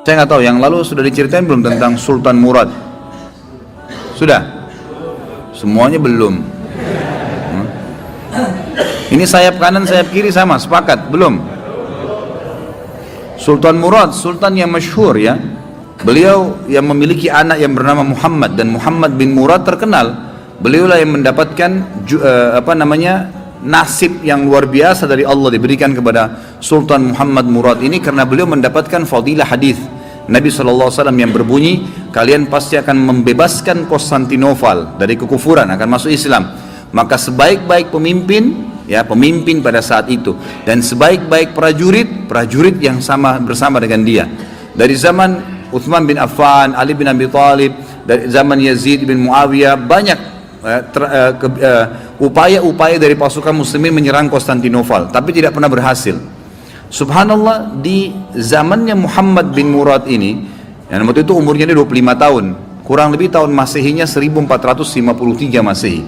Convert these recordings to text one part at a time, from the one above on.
Saya nggak tahu, yang lalu sudah diceritain belum tentang Sultan Murad? Sudah? Semuanya belum. Ini sayap kanan, sayap kiri sama, sepakat? Belum? Sultan Murad, sultan yang masyhur ya. Beliau yang memiliki anak yang bernama Muhammad, dan Muhammad bin Murad terkenal. Beliaulah yang mendapatkan nasib yang luar biasa dari Allah diberikan kepada Sultan Muhammad Murad ini, karena beliau mendapatkan fadilah hadis Nabi SAW yang berbunyi, kalian pasti akan membebaskan Konstantinopel dari kekufuran, akan masuk Islam. Maka sebaik-baik pemimpin, ya pemimpin pada saat itu, dan sebaik-baik prajurit yang sama bersama dengan dia. Dari zaman Uthman bin Affan, Ali bin Abi Thalib, dari zaman Yazid bin Muawiyah, banyak upaya-upaya dari pasukan muslimin menyerang Konstantinopel, tapi tidak pernah berhasil. Subhanallah, di zamannya Muhammad bin Murad ini, yang waktu itu umurnya 25 tahun, kurang lebih tahun Masehinya 1453 Masehi.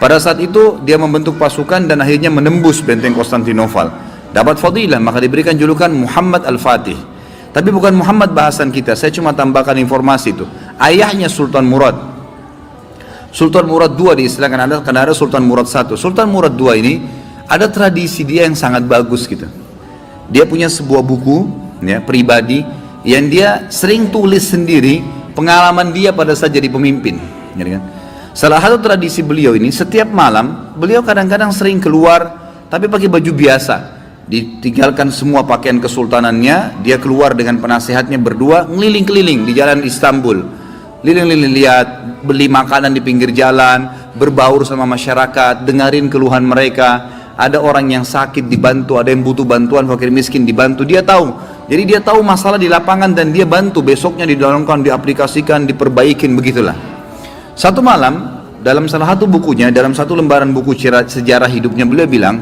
Pada saat itu dia membentuk pasukan dan akhirnya menembus benteng Konstantinopel. Dapat fadilah, maka diberikan julukan Muhammad Al-Fatih. Tapi bukan Muhammad bahasan kita, saya cuma tambahkan informasi itu. Ayahnya Sultan Murad. Sultan Murad II diistilahkan, karena ada Sultan Murad I. Sultan Murad II ini ada tradisi dia yang sangat bagus gitu. Dia punya sebuah buku ya, pribadi yang dia sering tulis sendiri pengalaman dia pada saat jadi pemimpin. Ya, kan? Salah satu tradisi beliau ini, setiap malam beliau kadang-kadang sering keluar tapi pakai baju biasa. Ditinggalkan semua pakaian kesultanannya, dia keluar dengan penasehatnya berdua ngeliling-keliling di jalan Istanbul. Liling-liling lihat, beli makanan di pinggir jalan, berbaur sama masyarakat, dengerin keluhan mereka. Ada orang yang sakit dibantu, ada yang butuh bantuan, fakir miskin dibantu, dia tahu. Jadi dia tahu masalah di lapangan dan dia bantu, besoknya didalamkan, diaplikasikan, diperbaikin, begitulah. Satu malam, dalam salah satu bukunya, dalam satu lembaran buku sejarah hidupnya, beliau bilang,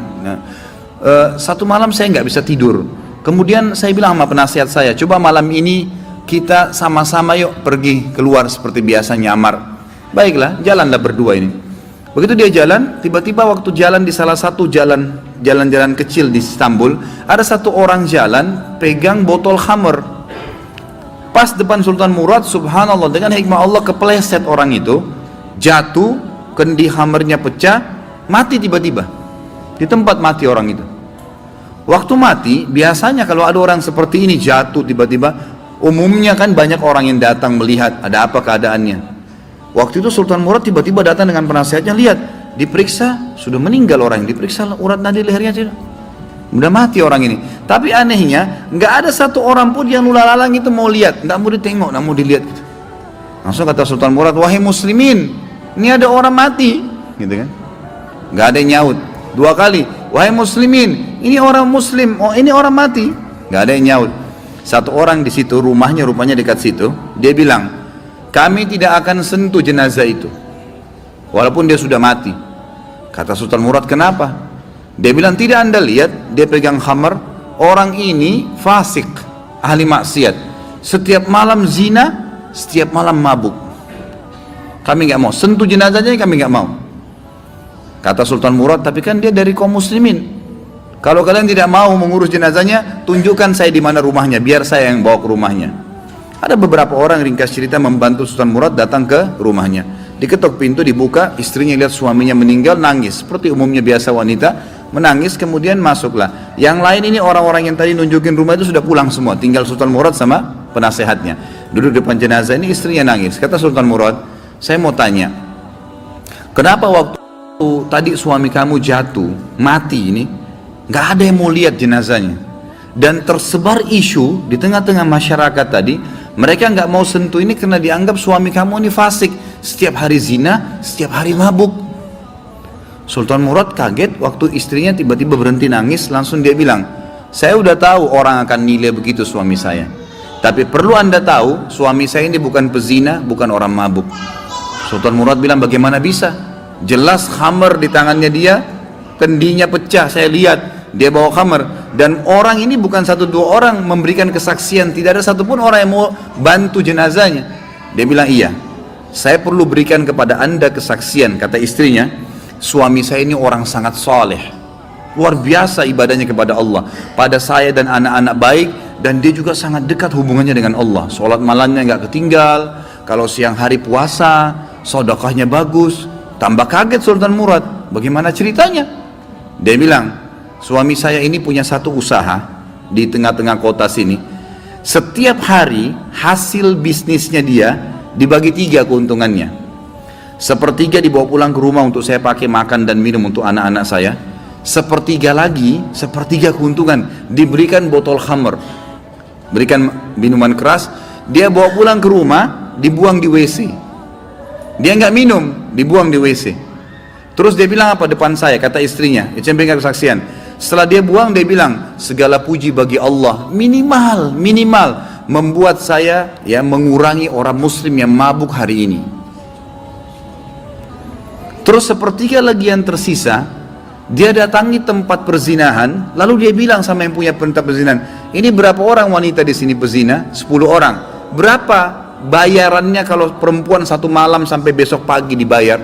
satu malam saya nggak bisa tidur. Kemudian saya bilang sama penasihat saya, coba malam ini kita sama-sama yuk pergi keluar seperti biasa nyamar. Baiklah, jalanlah berdua ini. Begitu dia jalan, tiba-tiba waktu jalan di salah satu jalan-jalan kecil di Istanbul, ada satu orang jalan pegang botol khamr. Pas depan Sultan Murad, subhanallah, dengan hikmah Allah kepleset orang itu, jatuh, kendi khamrnya pecah, mati tiba-tiba. Di tempat mati orang itu. Waktu mati, biasanya kalau ada orang seperti ini jatuh tiba-tiba, umumnya kan banyak orang yang datang melihat ada apa keadaannya. Waktu itu Sultan Murad tiba-tiba datang dengan penasihatnya, lihat, diperiksa, sudah meninggal orang, diperiksa urat nadi lehernya tidak, udah mati orang ini. Tapi anehnya, nggak ada satu orang pun yang lulalang itu mau lihat, nggak mau ditengok, nggak mau dilihat gitu. Langsung kata Sultan Murad, wahai muslimin, ini ada orang mati, gitu kan? Nggak ada yang nyaut. Dua kali, wahai muslimin, ini orang muslim, oh ini orang mati, nggak ada yang nyaut. Satu orang di situ, rumahnya rupanya dekat situ, dia bilang, kami tidak akan sentuh jenazah itu walaupun dia sudah mati. Kata Sultan Murad, kenapa? Dia bilang, tidak anda lihat dia pegang khamar, orang ini fasik, ahli maksiat, setiap malam zina, setiap malam mabuk. Kami nggak mau sentuh jenazahnya, kami nggak mau. Kata Sultan Murad, tapi kan dia dari kaum muslimin, kalau kalian tidak mau mengurus jenazahnya, tunjukkan saya di mana rumahnya, biar saya yang bawa ke rumahnya. Ada beberapa orang, ringkas cerita, membantu Sultan Murad datang ke rumahnya. Diketok pintu, dibuka, istrinya lihat suaminya meninggal, nangis. Seperti umumnya biasa wanita, menangis, kemudian masuklah. Yang lain ini orang-orang yang tadi nunjukin rumah itu sudah pulang semua, tinggal Sultan Murad sama penasehatnya. Duduk depan jenazah ini, istrinya nangis. Kata Sultan Murad, saya mau tanya, kenapa waktu tadi suami kamu jatuh, mati ini, nggak ada yang mau lihat jenazahnya, dan tersebar isu di tengah-tengah masyarakat tadi, mereka nggak mau sentuh ini karena dianggap suami kamu ini fasik, setiap hari zina, setiap hari mabuk. Sultan Murad kaget waktu istrinya tiba-tiba berhenti nangis, langsung dia bilang, saya udah tahu orang akan nilai begitu suami saya, tapi perlu anda tahu, suami saya ini bukan pezina, bukan orang mabuk. Sultan Murad bilang, bagaimana bisa? Jelas khamr di tangannya dia, kendinya pecah, saya lihat dia bawa khamr, dan orang ini bukan satu dua orang memberikan kesaksian, tidak ada satupun orang yang mau bantu jenazahnya. Dia bilang, iya, saya perlu berikan kepada anda kesaksian. Kata istrinya, suami saya ini orang sangat soleh, luar biasa ibadahnya kepada Allah, pada saya dan anak-anak baik, dan dia juga sangat dekat hubungannya dengan Allah. Sholat malamnya nggak ketinggal, kalau siang hari puasa, sedekahnya bagus. Tambah kaget Sultan Murad, bagaimana ceritanya? Dia bilang, suami saya ini punya satu usaha di tengah-tengah kota sini. Setiap hari hasil bisnisnya dia dibagi 3 keuntungannya. Sepertiga dibawa pulang ke rumah untuk saya pakai makan dan minum untuk anak-anak saya. Sepertiga lagi, sepertiga keuntungan diberikan botol khamr, berikan minuman keras, dia bawa pulang ke rumah, dibuang di WC. Dia nggak minum, dibuang di WC. Terus dia bilang apa depan saya, kata istrinya, itu yang berikan kesaksian. Setelah dia buang, dia bilang, segala puji bagi Allah, minimal membuat saya ya mengurangi orang muslim yang mabuk hari ini. Terus sepertiga lagi yang tersisa, dia datangi tempat perzinahan, lalu dia bilang sama yang punya tempat perzinahan, ini berapa orang wanita di sini berzina? 10 orang. Berapa bayarannya kalau perempuan 1 malam sampai besok pagi dibayar?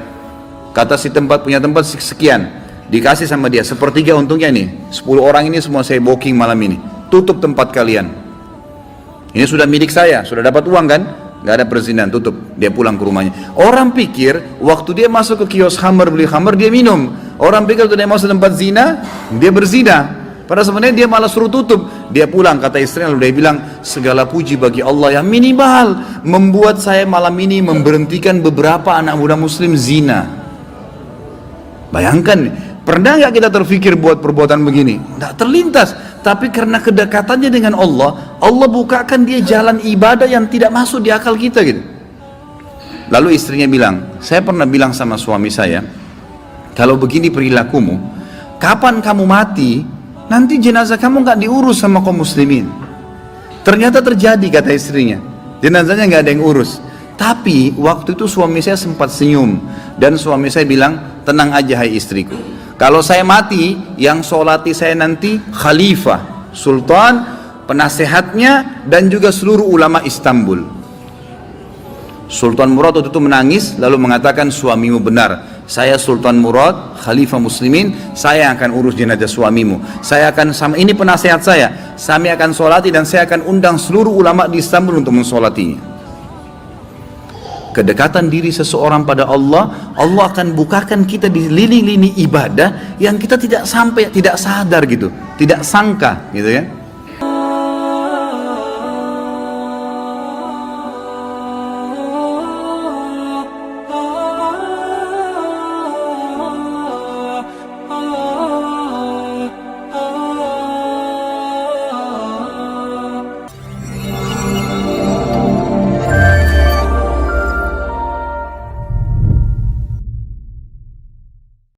Kata si punya tempat sekian, dikasih sama dia, sepertiga untungnya nih, 10 orang ini semua saya booking malam ini, tutup tempat kalian. Ini sudah milik saya, sudah dapat uang kan? Gak ada perzinahan, tutup. Dia pulang ke rumahnya. Orang pikir waktu dia masuk ke kios khamr, beli khamr, dia minum. Orang pikir waktu dia masuk tempat zina, dia berzina. Padahal sebenarnya dia malah suruh tutup. Dia pulang, kata istrinya, lalu dia bilang, segala puji bagi Allah yang minimal membuat saya malam ini memberhentikan beberapa anak muda muslim zina. Bayangkan, pernah nggak kita terfikir buat perbuatan begini? Nggak terlintas. Tapi karena kedekatannya dengan Allah, Allah bukakan dia jalan ibadah yang tidak masuk di akal kita gitu. Lalu istrinya bilang, saya pernah bilang sama suami saya, kalau begini perilakumu, kapan kamu mati, nanti jenazah kamu nggak diurus sama kaum muslimin. Ternyata terjadi, kata istrinya, jenazahnya nggak ada yang urus. Tapi waktu itu suami saya sempat senyum, dan suami saya bilang, tenang aja hai istriku, kalau saya mati, yang sholati saya nanti khalifah, sultan, penasehatnya, dan juga seluruh ulama Istanbul. Sultan Murad waktu itu menangis, lalu mengatakan, suamimu benar, saya Sultan Murad, khalifah muslimin, saya akan urus jenazah suamimu. Saya akan, ini penasehat saya akan sholati dan saya akan undang seluruh ulama di Istanbul untuk mensolatinya. Kedekatan diri seseorang pada Allah, Allah akan bukakan kita di lini-lini ibadah yang kita tidak sadar gitu, tidak sangka gitu ya.